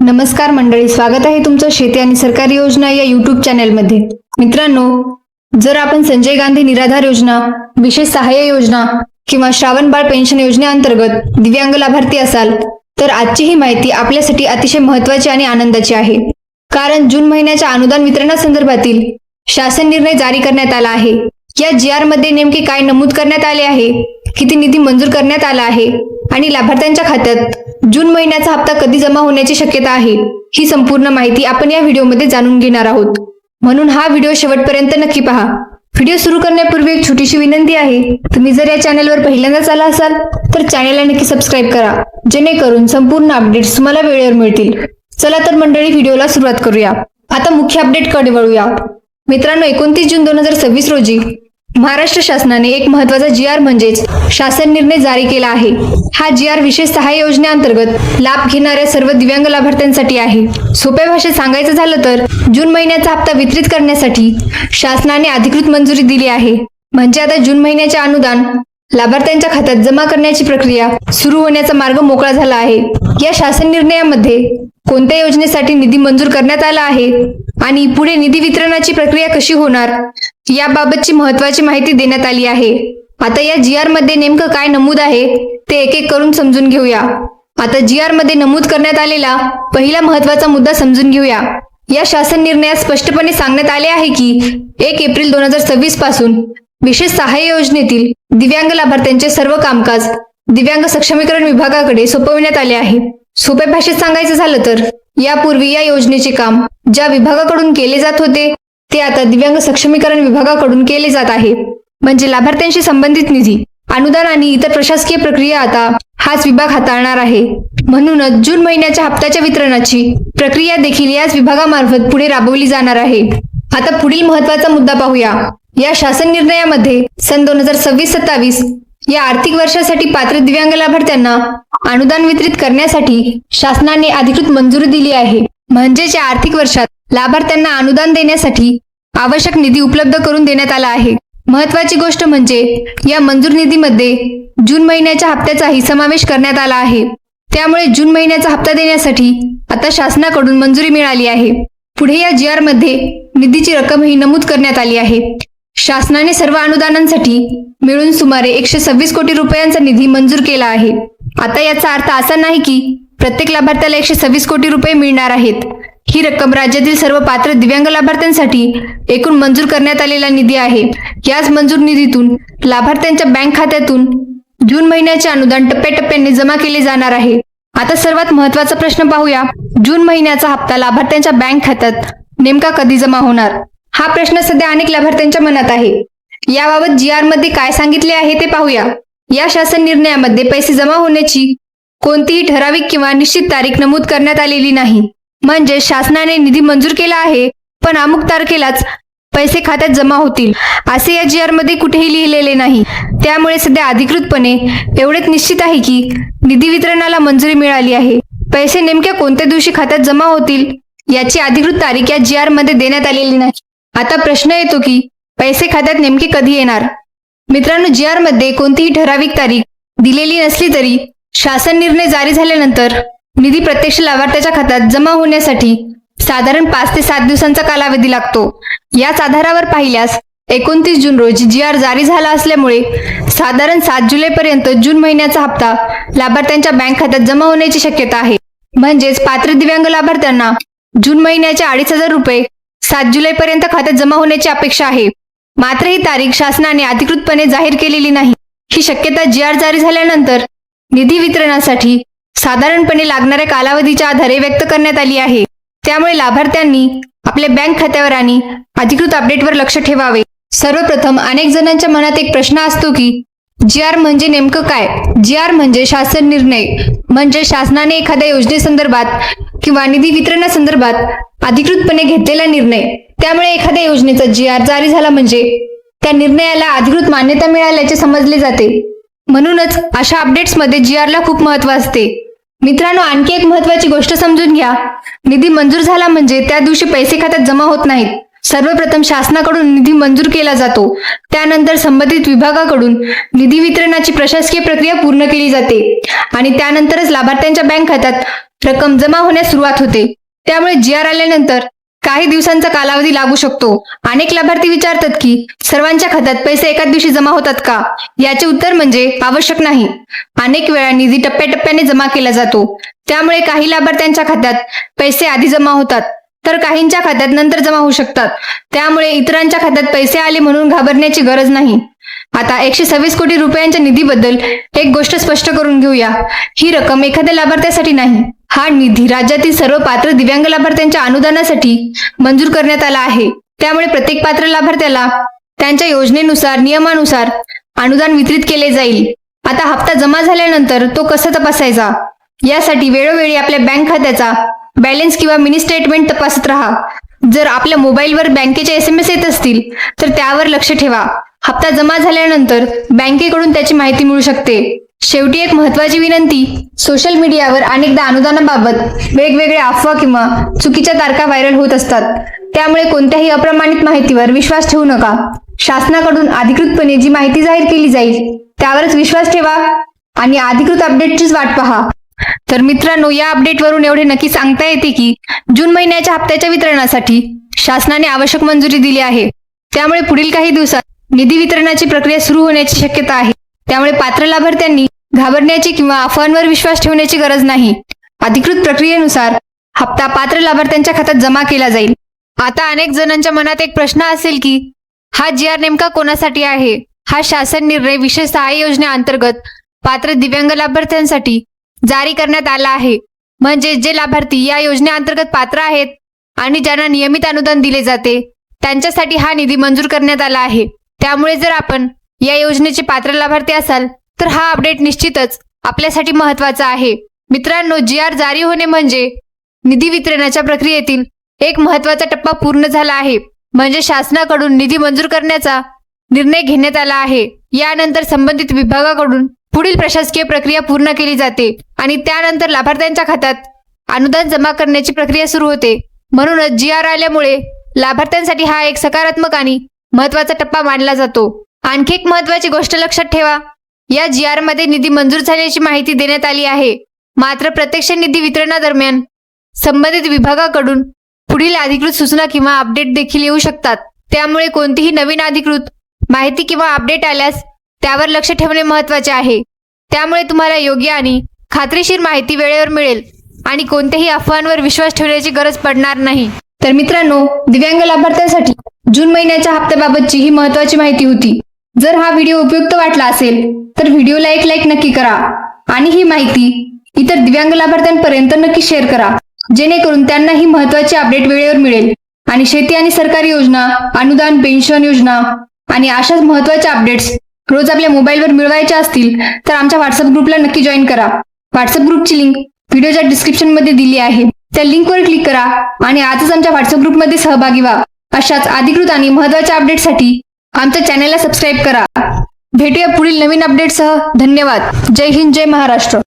नमस्कार मंडळी, स्वागत आहे तुमचं शेती आणि सरकारी योजना या युट्यूब चॅनेलमध्ये। मित्रांनो, जर आपण संजय गांधी निराधार योजना, विशेष सहाय्य योजना किंवा श्रावण बाळ पेन्शन योजनेअंतर्गत दिव्यांग लाभार्थी असाल तर आजची ही माहिती आपल्यासाठी अतिशय महत्त्वाची आणि आनंदाची आहे। कारण जून महिन्याच्या अनुदान वितरणासंदर्भातील शासन निर्णय जारी करण्यात आला आहे। या GR मध्ये नेमके काय नमूद करण्यात आले आहे, किती निधी मंजूर करण्यात आला आहे आणि लाभार्थ्यांच्या खात्यात जून महिन्याचा हप्ता कधी जमा होण्याची शक्यता आहे, ही संपूर्ण माहिती आपण या व्हिडिओमध्ये जाणून घेणार आहोत। म्हणून हा व्हिडिओ शेवटपर्यंत नक्की पहा। व्हिडिओ सुरू करण्यापूर्वी एक छोटीशी विनंती आहे, तुम्ही जर या चॅनलवर पहिल्यांदाच आला असाल तर चॅनलला नक्की सबस्क्राइब करा, जेणेकरून संपूर्ण अपडेट्स तुम्हाला वेळेवर मिळतील। चला तर मंडळी, व्हिडिओला सुरुवात करूया। आता मुख्य अपडेटकडे वळूया। मित्रांनो, 29 जून 2026 रोजी महाराष्ट्र शासनाने एक महत्त्वाचा GR म्हणजेच शासन निर्णय जारी केला आहे। हा GR विशेष सहाय्य योजनेअंतर्गत लाभ घेणाऱ्या सर्व दिव्यांग लाभार्थ्यांसाठी आहे। सोप्या भाषेत सांगायचं झालं तर जून महिन्याचा हप्ता वितरित करण्यासाठी शासनाने अधिकृत मंजुरी दिली आहे। म्हणजे आता जून महिन्याचे अनुदान लाभार्थ्यांच्या खात्यात जमा करण्याची प्रक्रिया सुरू होण्याचा मार्ग मोकळा झाला आहे। या शासन निर्णयामध्ये कोणत्या योजनेसाठी निधी मंजूर करण्यात आला आहे आणि पुढे निधी वितरणाची प्रक्रिया कशी होणार याबाबतची महत्त्वाची माहिती देण्यात आली आहे। आता या GR मध्ये नेमकं काय नमूद आहे ते एक एक करून समजून घेऊया। आता GR मध्ये नमूद करण्यात आलेला पहिला महत्त्वाचा मुद्दा समजून घेऊया। या शासन निर्णयात स्पष्टपणे सांगण्यात आले आहे की 1 एप्रिल 2026 पासून विशेष सहाय्य योजनेतील दिव्यांग लाभार्थ्यांचे सर्व कामकाज दिव्यांग सक्षमीकरण विभागाकडे सोपविण्यात आले आहे। सोप्या भाषेत सांगायचं झालं तर यापूर्वी या योजनेचे काम ज्या विभागाकडून केले जात होते ते आता दिव्यांग सक्षमीकरण विभागाकडून केले जात आहे। म्हणजे लाभार्थ्यांशी संबंधित निधी, अनुदान आणि इतर प्रशासकीय प्रक्रिया आता हाच विभाग हाताळणार आहे। म्हणूनच जून महिन्याच्या हप्त्याच्या वितरणाची प्रक्रिया देखील याच विभागामार्फत पुढे राबवली जाणार आहे। आता पुढील महत्त्वाचा मुद्दा पाहूया। या शासन निर्णयामध्ये सन 2026-27 या आर्थिक वर्षासाठी पात्र दिव्यांग लाभार्थ्यांना अनुदान वितरित करण्यासाठी शासनाने अधिकृत मंजुरी दिली आहे। म्हणजेच या आर्थिक वर्षात लाभार्थ्यांना अनुदान देण्यासाठी आवश्यक निधी उपलब्ध करून देण्यात आला आहे। महत्त्वाची गोष्ट म्हणजे या मंजूर निधीमध्ये जून महिन्याच्या हप्त्याचाही समावेश करण्यात आला आहे। त्यामुळे जून महिन्याचा हप्ता देण्यासाठी आता शासनाकडून मंजुरी मिळाली आहे। पुढे या GR मध्ये निधीची रक्कमही नमूद करण्यात आली आहे। शासनाने सर्व अनुदानांसाठी मिळून सुमारे 126 कोटी रुपयांचा निधी मंजूर केला आहे। आता याचा अर्थ असा नाही की प्रत्येक लाभार्थ्याला 126 कोटी रुपये मिळणार आहेत। ही रक्कम राज्यातील सर्व पात्र दिव्यांग लाभार्थ्यांसाठी एकूण मंजूर करण्यात आलेला निधी आहे। याच मंजूर निधीतून लाभार्थ्यांच्या बँक खात्यातून जून महिन्याचे अनुदान टप्प्याटप्प्याने जमा केले जाणार आहे। आता सर्वात महत्त्वाचा प्रश्न पाहूया, जून महिन्याचा हप्ता लाभार्थ्यांच्या बँक खात्यात नेमका कधी जमा होणार? हा प्रश्न सध्या अनेक लाभार्थ्यांच्या मनात आहे। याबाबत GR मध्ये काय सांगितले आहे ते पाहूया। या शासन निर्णयामध्ये पैसे जमा होण्याची कोणतीही ठराविक किंवा निश्चित तारीख नमूद करण्यात आलेली नाही। म्हणजे शासनाने निधी मंजूर केला आहे पण अमुक तारखेलाच पैसे खात्यात जमा होतील असे या GR मध्ये कुठेही लिहिलेले नाही। त्यामुळे सध्या अधिकृतपणे एवढेच निश्चित आहे की निधी वितरणाला मंजुरी मिळाली आहे। पैसे नेमक्या कोणत्या दिवशी खात्यात जमा होतील याची अधिकृत तारीख या GR मध्ये देण्यात आलेली नाही। आता प्रश्न येतो की पैसे खात्यात नेमके कधी येणार? मित्रांनो, GR मध्ये कोणतीही ठराविक तारीख दिलेली नसली तरी शासन निर्णय जारी झाल्यानंतर निधी प्रत्यक्ष लाभार्थ्याच्या खात्यात जमा होण्यासाठी साधारण 5 ते 7 दिवसांचा कालावधी लागतो। याच आधारावर पाहिल्यास 29 जून रोजी GR जारी झाला असल्यामुळे साधारण 7 जुलैपर्यंत जून महिन्याचा हप्ता लाभार्थ्यांच्या बँक खात्यात जमा होण्याची शक्यता आहे। म्हणजेच पात्र दिव्यांग लाभार्थ्यांना जून महिन्याचे 2,500 रुपये 7 जुलैपर्यंत खात्यात जमा होण्याची अपेक्षा आहे। मात्र ही तारीख शासनाने अधिकृतपणे जाहीर केलेली नाही। ही शक्यता GR जारी झाल्यानंतर निधी वितरणासाठी साधारणपणे लागणाऱ्या कालावधीच्या आधारे व्यक्त करण्यात आली आहे। त्यामुळे लाभार्थ्यांनी आपल्या बँक खात्यावर आणि अधिकृत अपडेटवर लक्ष ठेवावे। सर्वप्रथम अनेक जणांच्या मनात एक प्रश्न असतो की GR म्हणजे नेमकं काय? GR म्हणजे शासन निर्णय, म्हणजे शासनाने एखाद्या योजनेसंदर्भात किंवा निधी वितरणासंदर्भात अधिकृतपणे घेतलेला निर्णय। त्यामुळे एखाद्या योजनेचा GR जारी झाला म्हणजे त्या निर्णयाला अधिकृत मान्यता मिळाल्याचे समजले जाते। म्हणूनच अशा अपडेट्समध्ये GR ला खूप महत्त्व असते। मित्रांनो, आणखी एक महत्त्वाची गोष्ट समजून घ्या। निधी मंजूर झाला म्हणजे त्या दिवशी पैसे खात्यात जमा होत नाहीत। सर्वप्रथम शासनाकडून निधी मंजूर केला जातो, त्यानंतर संबंधित विभागाकडून निधी वितरणाची प्रशासकीय प्रक्रिया पूर्ण केली जाते आणि त्यानंतरच लाभार्थ्यांच्या बँक खात्यात रक्कम जमा होण्यास सुरुवात होते. त्यामुळे GR आल्यानंतर काही दिवसांचा कालावधी लागू शकतो. अनेक लाभार्थी विचारतात की सर्वांच्या खात्यात पैसे एकाच दिवशी जमा होतात का? याचे उत्तर म्हणजे आवश्यक नाही. अनेक वेळा निधी टप्प्याटप्प्याने जमा केला जातो. त्यामुळे काही लाभार्थ्यांच्या खात्यात पैसे आधी जमा होतात तर काहींच्या खात्यात नंतर जमा होऊ शकतात. त्यामुळे इतरांच्या खात्यात पैसे आले म्हणून घाबरण्याची गरज नाही. आता 126 कोटी रुपयांच्या निधीबद्दल एक गोष्ट स्पष्ट करून घेऊया. ही रक्कम एखाद्या लाभार्थ्यासाठी नाही. हा निधी राज्यातील सर्व पात्र दिव्यांग लाभार्थ्यांच्या अनुदानासाठी मंजूर करण्यात आला आहे. त्यामुळे प्रत्येक पात्र लाभार्थ्याला त्यांच्या योजनेनुसार नियमानुसार अनुदान वितरित केले जाईल. आता हप्ता जमा झाल्यानंतर तो कसा तपासायचा, यासाठी वेळोवेळी आपल्या बँक खात्याचा बॅलन्स किंवा मिनी स्टेटमेंट तपासत राहा. जर आपल्या मोबाईलवर बँकेचे SMS येत असतील तर त्यावर लक्ष ठेवा. हप्ता जमा झाल्यानंतर बँकेकडून त्याची माहिती मिळू शकते. शेवटी एक महत्त्वाची विनंती, सोशल मीडियावर अनेकदा अनुदानाबाबत वेगवेगळ्या अफवा किंवा चुकीच्या तारखा व्हायरल होत असतात. त्यामुळे कोणत्याही अप्रमाणित माहितीवर विश्वास ठेवू नका. शासनाकडून अधिकृतपणे जी माहिती जाहीर केली जाईल त्यावरच विश्वास ठेवा आणि अधिकृत अपडेटचीच वाट पहा. तर मित्रांनो, या अपडेटवरून एवढे नक्की सांगता येते की जून महिन्याच्या हप्त्याच्या वितरणासाठी शासनाने आवश्यक मंजुरी दिली आहे. त्यामुळे पुढील काही दिवसात निधी वितरणाची प्रक्रिया सुरू होण्याची शक्यता आहे. त्यामुळे पात्र लाभार्थ्यांनी घाबरण्याची किंवा अफवांवर विश्वास ठेवण्याची गरज नाही. अधिकृत प्रक्रियेनुसार हप्ता पात्र लाभार्थ्यांच्या खात्यात जमा केला जाईल. आता अनेक जणांच्या मनात एक प्रश्न असेल की हा GR नेमका कोणासाठी आहे? हा शासन निर्णय विशेष सहाय्य योजनेअंतर्गत पात्र दिव्यांग लाभार्थ्यांसाठी जारी करण्यात आला आहे. म्हणजे जे लाभार्थी या योजनेअंतर्गत पात्र आहेत आणि ज्यांना नियमित अनुदान दिले जाते त्यांच्यासाठी हा निधी मंजूर करण्यात आला आहे. त्यामुळे जर आपण या योजनेचे पात्र लाभार्थी असाल तर हा अपडेट निश्चितच आपल्यासाठी महत्त्वाचा आहे. मित्रांनो, GR जारी होणे म्हणजे निधी वितरणाच्या प्रक्रियेतील एक महत्त्वाचा टप्पा पूर्ण झाला आहे. म्हणजे शासनाकडून निधी मंजूर करण्याचा निर्णय घेण्यात आला आहे. यानंतर संबंधित विभागाकडून पुढील प्रशासकीय प्रक्रिया पूर्ण केली जाते आणि त्यानंतर लाभार्थ्यांच्या खात्यात अनुदान जमा करण्याची प्रक्रिया सुरू होते. म्हणूनच GR आल्यामुळे लाभार्थ्यांसाठी हा एक सकारात्मक आणि महत्त्वाचा टप्पा मानला जातो. आणखी एक महत्त्वाची गोष्ट लक्षात ठेवा, या GR मध्ये निधी मंजूर झाल्याची माहिती देण्यात आली आहे. मात्र प्रत्यक्ष निधी वितरणादरम्यान संबंधित विभागाकडून पुढील अधिकृत सूचना किंवा अपडेट देखील येऊ शकतात. त्यामुळे कोणतीही नवीन अधिकृत माहिती किंवा अपडेट आल्यास त्यावर लक्ष ठेवणे महत्त्वाचे आहे. त्यामुळे तुम्हाला योग्य आणि खात्रीशीर माहिती वेळेवर मिळेल आणि कोणत्याही अफवांवर विश्वास ठेवण्याची गरज पडणार नाही. तर मित्रांनो, दिव्यांग लाभार्थ्यांसाठी जून महिन्याच्या हप्त्याबाबतची ही महत्त्वाची माहिती होती. जर हा व्हिडिओ उपयुक्त वाटला असेल तर व्हिडिओला एक लाईक नक्की करा आणि ही माहिती इतर दिव्यांग लाभार्थ्यांपर्यंत नक्की शेअर करा, जेणेकरून त्यांना ही महत्त्वाची अपडेट वेळेवर मिळेल. आणि शेती आणि सरकारी योजना, अनुदान, पेन्शन योजना आणि अशाच महत्त्वाच्या अपडेट्स रोज आपल्या मोबाईलवर मिळवायच्या असतील तर आमच्या व्हॉट्सअप ग्रुपला नक्की जॉईन करा. व्हॉट्सअप ग्रुपची लिंक व्हिडिओच्या डिस्क्रिप्शनमध्ये दिली आहे. त्या लिंकवर क्लिक करा आणि आजच आमच्या व्हॉट्सअप ग्रुपमध्ये सहभागी व्हा. अशाच अधिकृत आणि महत्त्वाच्या अपडेटसाठी आमच्या चॅनलला सबस्क्राईब करा. भेटूया पुढील नवीन अपडेटसह. धन्यवाद. जय हिंद, जय महाराष्ट्र.